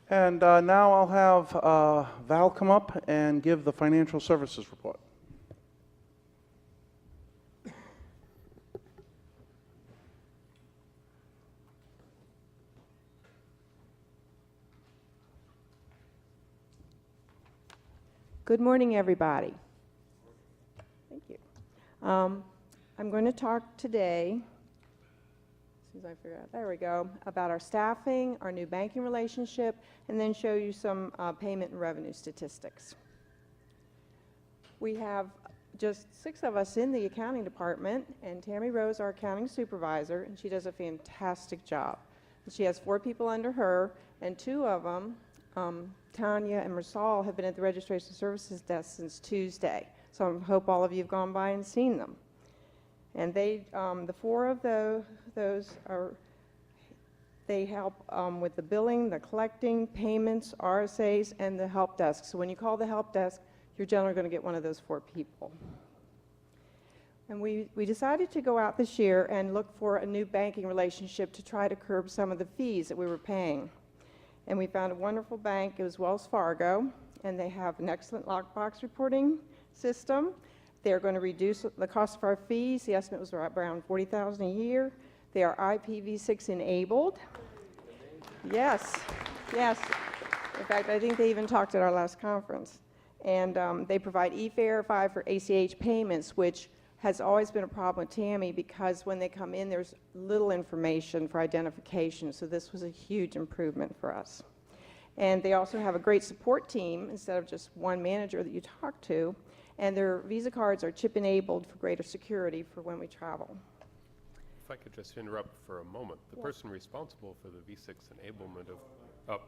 And now I'll have Val come up and give the financial services report. Good morning, everybody. Thank you. I'm going to talk today, as soon as I figure out, there we go, about our staffing, our new banking relationship, and then show you some payment and revenue statistics. We have just 6 of us in the accounting department, and Tammy Rose, our accounting supervisor, and she does a fantastic job. She has 4 people under her, and 2 of them, Tanya and Marsal, have been at the registration services desk since Tuesday. So I hope all of you have gone by and seen them. And they, the 4 of those are, they help with the billing, the collecting, payments, RSAs, and the help desk. So when you call the help desk, you're generally going to get one of those 4 people. And we decided to go out this year and look for a new banking relationship to try to curb some of the fees that we were paying. And we found a wonderful bank. It was Wells Fargo, and they have an excellent lockbox reporting system. They're going to reduce the cost of our fees. The estimate was around $40,000 a year. They are IPv6 enabled. Yes, yes. In fact, I think they even talked at our last conference. And they provide E-Verify for ACH payments, which has always been a problem with Tammy because when they come in, there's little information for identification. So this was a huge improvement for us. And they also have a great support team instead of just one manager that you talk to. And their Visa cards are chip enabled for greater security for when we travel. If I could just interrupt for a moment, the person responsible for the V6 enablement of,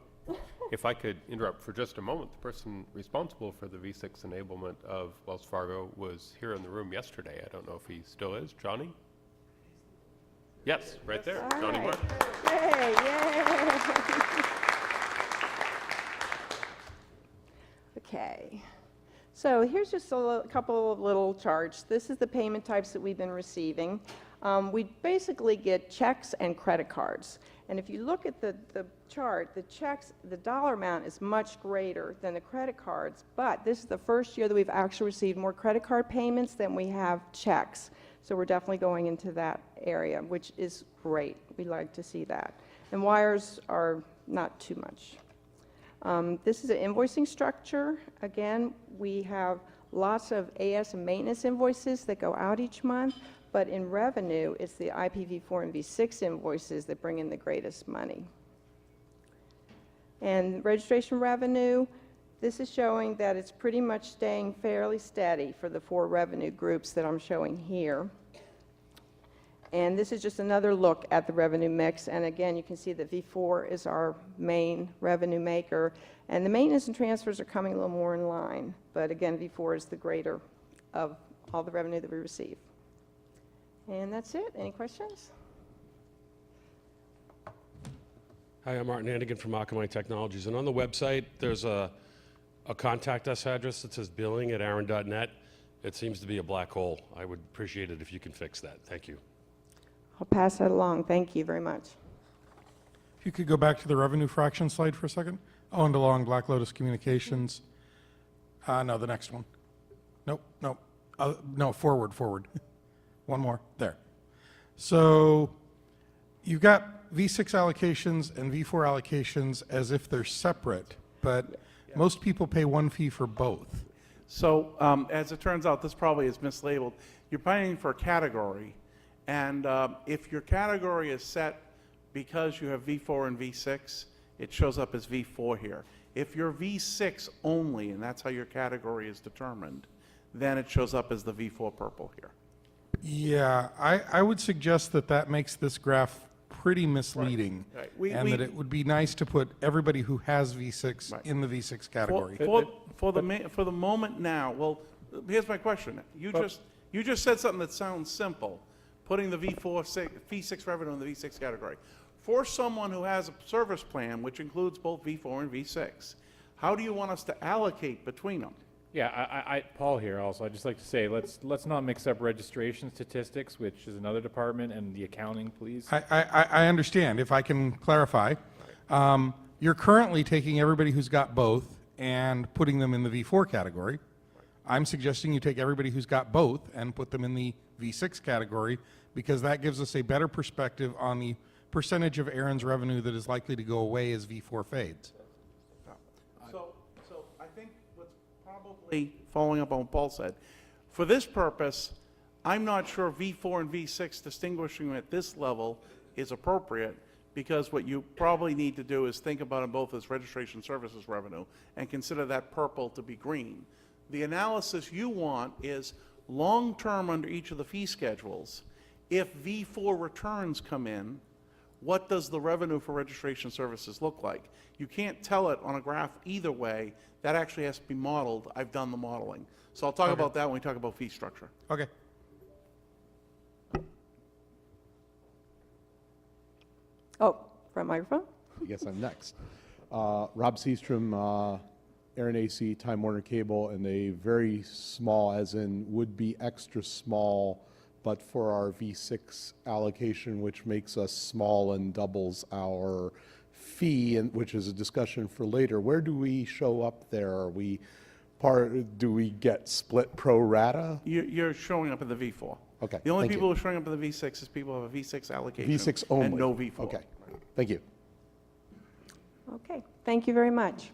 if I could interrupt for just a moment, the person responsible for the V6 enablement of Wells Fargo was here in the room yesterday. I don't know if he still is. Johnny? Yes, right there. All Johnny right. Martin. Yay, yay. Okay. So here's just a couple of little charts. This is the payment types that we've been receiving. We basically get checks and credit cards. And if you look at the chart, the checks, the dollar amount is much greater than the credit cards, but this is the first year that we've actually received more credit card payments than we have checks. So we're definitely going into that area, which is great. We like to see that. And wires are not too much. This is an invoicing structure. Again, we have lots of AS and maintenance invoices that go out each month, but in revenue, it's the IPv4 and V6 invoices that bring in the greatest money. And registration revenue, this is showing that it's pretty much staying fairly steady for the 4 revenue groups that I'm showing here. And this is just another look at the revenue mix. And again, you can see that V4 is our main revenue maker. And the maintenance and transfers are coming a little more in line. But again, V4 is the greater of all the revenue that we receive. And that's it. Any questions? Hi, I'm Martin Hannigan from Akamai Technologies. And on the website, there's a contact us address that says billing@arin.net. It seems to be a black hole. I would appreciate it if you can fix that. Thank you. I'll pass that along. Thank you very much. If you could go back to the revenue fraction slide for a second. Owned along Black Lotus Communications. No, the next one. Nope, nope. No, forward. One more. There. So you've got V6 allocations and V4 allocations as if they're separate, but most people pay one fee for both. So as it turns out, this probably is mislabeled. You're paying for a category, and if your category is set because you have V4 and V6, it shows up as V4 here. If you're V6 only, and that's how your category is determined, then it shows up as the V4 purple here. Yeah, I would suggest that makes this graph pretty misleading, Right. and that it would be nice to put everybody who has V6 in the V6 category. For the moment now, well, here's my question. You just said something that sounds simple, putting the V6 revenue in the V6 category. For someone who has a service plan, which includes both V4 and V6, how do you want us to allocate between them? Yeah, Paul here also. I'd just like to say, let's not mix up registration statistics, which is another department, and the accounting, please. I understand. If I can clarify, You're currently taking everybody who's got both and putting them in the V4 category. I'm suggesting you take everybody who's got both and put them in the V6 category, because that gives us a better perspective on the percentage of ARIN's revenue that is likely to go away as V4 fades. So I think what's probably following up on what Paul said, for this purpose, I'm not sure V4 and V6 distinguishing them at this level is appropriate, because what you probably need to do is think about them both as registration services revenue and consider that purple to be green. The analysis you want is long-term under each of the fee schedules. If V4 returns come in, what does the revenue for registration services look like? You can't tell it on a graph either way. That actually has to be modeled. I've done the modeling. So I'll talk about that when we talk about fee structure. Okay. Oh, front microphone? I guess I'm next. Rob Seastrom, ARIN AC, Time Warner Cable, and a very small, as in would be extra small, but for our V6 allocation, which makes us small and doubles our fee, and which is a discussion for later. Where do we show up there? Are we do we get split pro rata? You're showing up in the V4. Okay, The only thank you. people who are showing up in the V6 is people who have a V6 allocation. V6 only? And no V4. Okay, thank you. Okay, thank you very much.